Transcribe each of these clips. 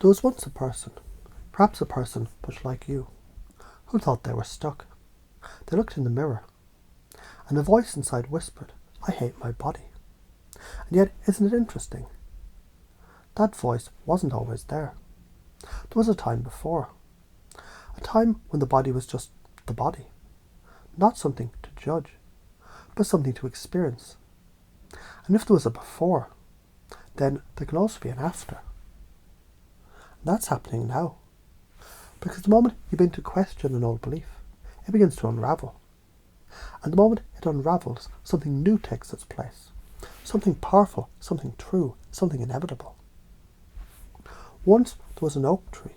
There was once a person, perhaps a person much like you, who thought they were stuck. They looked in the mirror, and a voice inside whispered, "I hate my body." And yet, isn't it interesting? That voice wasn't always there. There was a time before. A time when the body was just the body. Not something to judge, but something to experience. And if there was a before, then there can also be an after. And that's happening now. Because the moment you begin to question an old belief, it begins to unravel. And the moment it unravels, something new takes its place. Something powerful, something true, something inevitable. Once there was an oak tree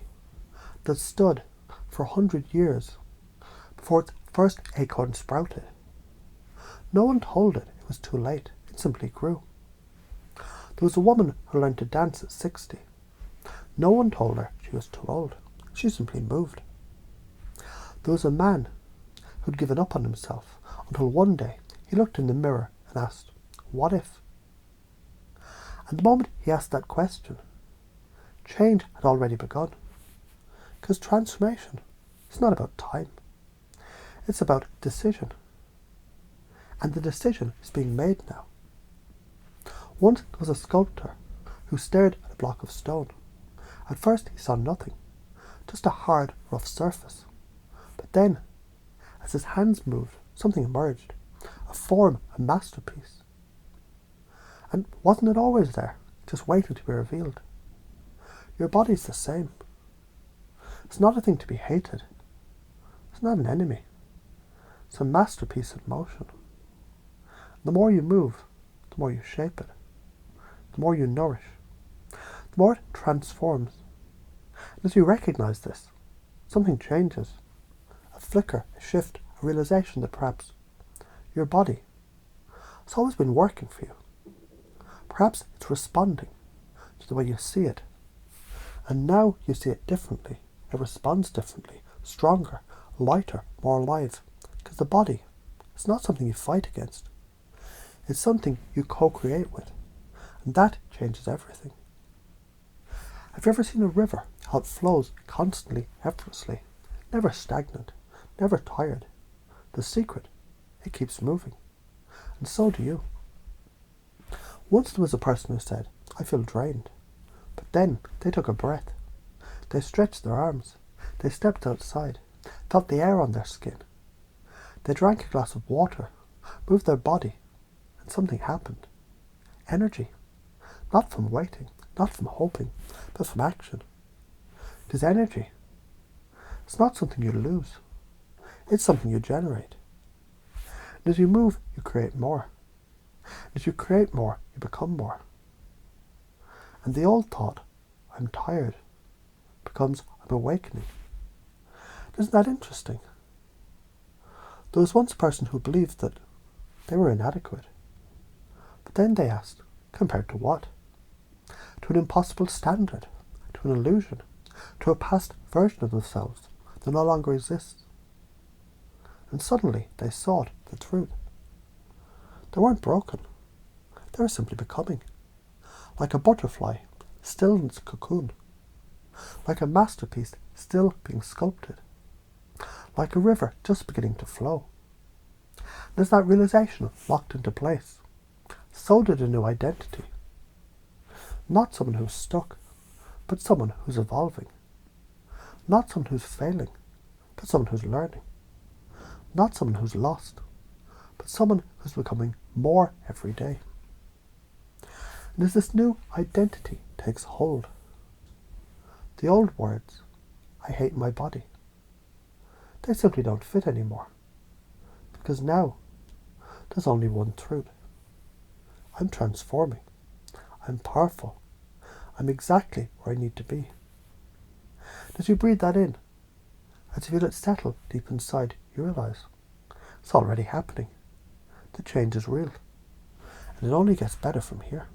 that stood for 100 years before its first acorn sprouted. No one told it was too late. It simply grew. There was a woman who learned to dance at 60. No one told her she was too old. She simply moved. There was a man who'd given up on himself until one day he looked in the mirror and asked, "What if?" And the moment he asked that question, change had already begun. Because transformation is not about time. It's about decision. And the decision is being made now. Once there was a sculptor who stared at a block of stone. At first he saw nothing, just a hard, rough surface. But then, as his hands moved, something emerged. A form, a masterpiece. And wasn't it always there, just waiting to be revealed? Your body's the same. It's not a thing to be hated. It's not an enemy. It's a masterpiece in motion. The more you move, the more you shape it. The more you nourish. The more it transforms. And as you recognize this, something changes. A flicker, a shift, a realization that perhaps your body has always been working for you. Perhaps it's responding to the way you see it. And now you see it differently. It responds differently, stronger, lighter, more alive. Because the body is not something you fight against. It's something you co-create with. And that changes everything. Have you ever seen a river, how it flows constantly, effortlessly, never stagnant, never tired? The secret, it keeps moving. And so do you. Once there was a person who said, "I feel drained." But then they took a breath. They stretched their arms. They stepped outside, felt the air on their skin. They drank a glass of water, moved their body, and something happened. Energy. Not from waiting, not from hoping, but from action. It is energy. It's not something you lose. It's something you generate. And as you move, you create more. And as you create more, you become more. And the old thought, "I'm tired," becomes, "I'm awakening." Isn't that interesting? There was once a person who believed that they were inadequate. But then they asked, compared to what? To an impossible standard, to an illusion, to a past version of themselves that no longer exists. And suddenly they sought the truth. They weren't broken. They were simply becoming. Like a butterfly, still in its cocoon. Like a masterpiece, still being sculpted. Like a river just beginning to flow. And as that realization locked into place, so did a new identity. Not someone who's stuck, but someone who's evolving. Not someone who's failing, but someone who's learning. Not someone who's lost, but someone who's becoming more every day. And as this new identity takes hold, the old words, "I hate my body," they simply don't fit anymore. Because now, there's only one truth. I'm transforming. I'm powerful. I'm exactly where I need to be. As you breathe that in, as you feel it settle deep inside, you realize it's already happening. The change is real. And it only gets better from here.